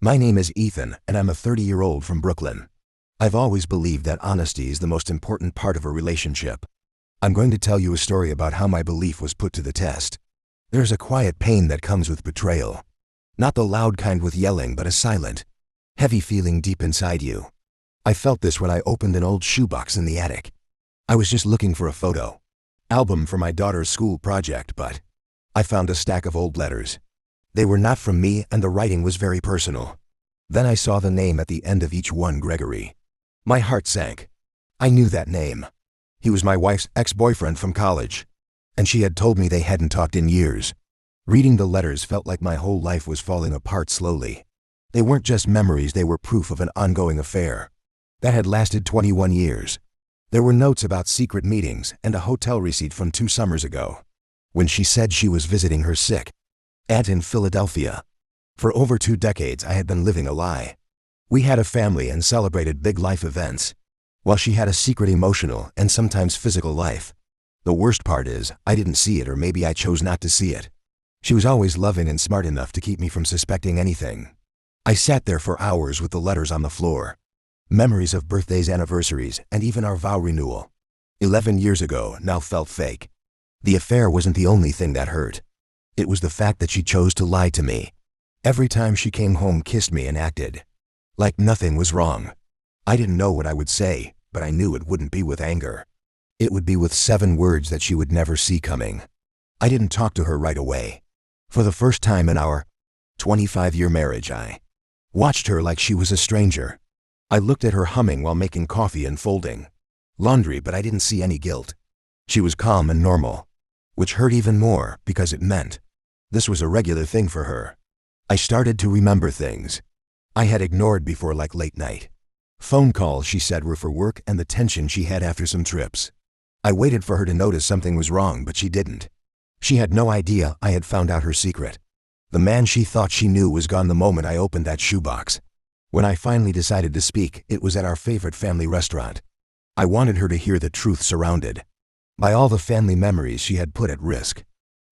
My name is Ethan, and I'm a 30-year-old from Brooklyn. I've always believed that honesty is the most important part of a relationship. I'm going to tell you a story about how my belief was put to the test. There's a quiet pain that comes with betrayal. Not the loud kind with yelling, but a silent, heavy feeling deep inside you. I felt this when I opened an old shoebox in the attic. I was just looking for a photo album for my daughter's school project, but I found a stack of old letters. They were not from me, and the writing was very personal. Then I saw the name at the end of each one, Gregory. My heart sank. I knew that name. He was my wife's ex-boyfriend from college, and she had told me they hadn't talked in years. Reading the letters felt like my whole life was falling apart slowly. They weren't just memories, they were proof of an ongoing affair that had lasted 21 years. There were notes about secret meetings and a hotel receipt from 2 summers ago, when she said she was visiting her sick aunt in Philadelphia. For over 2 decades I had been living a lie. We had a family and celebrated big life events, while she had a secret emotional and sometimes physical life. The worst part is, I didn't see it, or maybe I chose not to see it. She was always loving and smart enough to keep me from suspecting anything. I sat there for hours with the letters on the floor. Memories of birthdays, anniversaries, and even our vow renewal 11 years ago now felt fake. The affair wasn't the only thing that hurt. It was the fact that she chose to lie to me. Every time she came home, kissed me, and acted like nothing was wrong. I didn't know what I would say, but I knew it wouldn't be with anger. It would be with 7 words that she would never see coming. I didn't talk to her right away. For the first time in our 25-year marriage, I watched her like she was a stranger. I looked at her humming while making coffee and folding laundry, but I didn't see any guilt. She was calm and normal, which hurt even more because it meant this was a regular thing for her. I started to remember things I had ignored before, like late night phone calls she said were for work and the tension she had after some trips. I waited for her to notice something was wrong, but she didn't. She had no idea I had found out her secret. The man she thought she knew was gone the moment I opened that shoebox. When I finally decided to speak, it was at our favorite family restaurant. I wanted her to hear the truth, surrounded by all the family memories she had put at risk.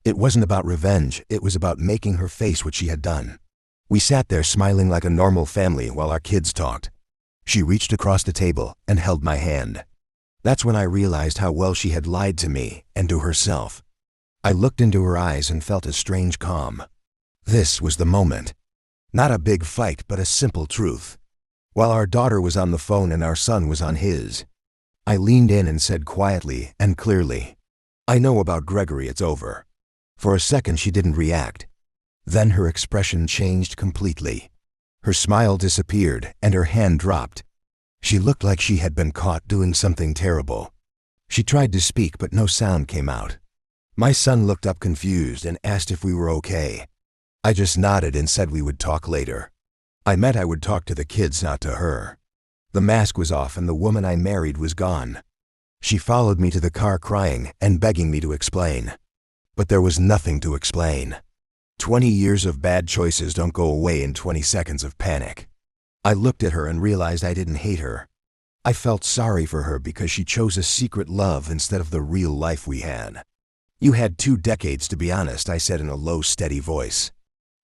It wasn't about revenge, it was about making her face what she had done. We sat there smiling like a normal family while our kids talked. She reached across the table and held my hand. That's when I realized how well she had lied to me and to herself. I looked into her eyes and felt a strange calm. This was the moment. Not a big fight, but a simple truth. While our daughter was on the phone and our son was on his, I leaned in and said quietly and clearly, "I know about Gregory, it's over." For a second she didn't react. Then her expression changed completely. Her smile disappeared and her hand dropped. She looked like she had been caught doing something terrible. She tried to speak, but no sound came out. My son looked up confused and asked if we were okay. I just nodded and said we would talk later. I meant I would talk to the kids, not to her. The mask was off and the woman I married was gone. She followed me to the car crying and begging me to explain. But there was nothing to explain. 20 years of bad choices don't go away in 20 seconds of panic. I looked at her and realized I didn't hate her. I felt sorry for her because she chose a secret love instead of the real life we had. "You had 2 decades to be honest," I said in a low, steady voice.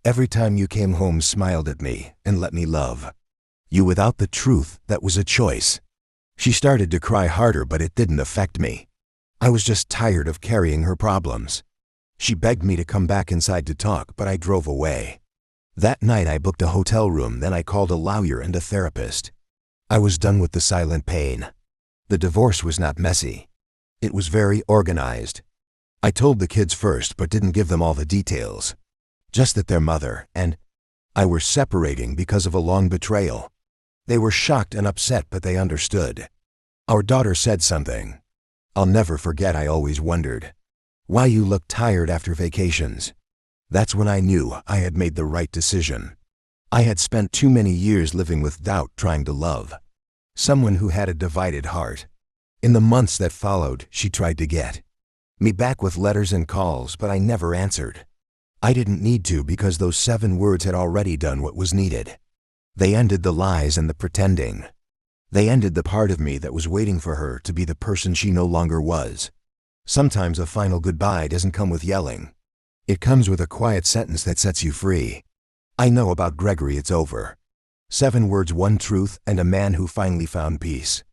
"Every time you came home, smiled at me and let me love you without the truth. That was a choice." She started to cry harder, but it didn't affect me. I was just tired of carrying her problems. She begged me to come back inside to talk, but I drove away. That night I booked a hotel room, then I called a lawyer and a therapist. I was done with the silent pain. The divorce was not messy. It was very organized. I told the kids first, but didn't give them all the details. Just that their mother and I were separating because of a long betrayal. They were shocked and upset, but they understood. Our daughter said something I'll never forget. I always wondered why you look tired after vacations. That's when I knew I had made the right decision. I had spent too many years living with doubt, trying to love someone who had a divided heart. In the months that followed, she tried to get me back with letters and calls, but I never answered. I didn't need to, because those 7 words had already done what was needed. They ended the lies and the pretending. They ended the part of me that was waiting for her to be the person she no longer was. Sometimes a final goodbye doesn't come with yelling. It comes with a quiet sentence that sets you free. I know about Gregory, it's over. 7 words, one truth, and a man who finally found peace.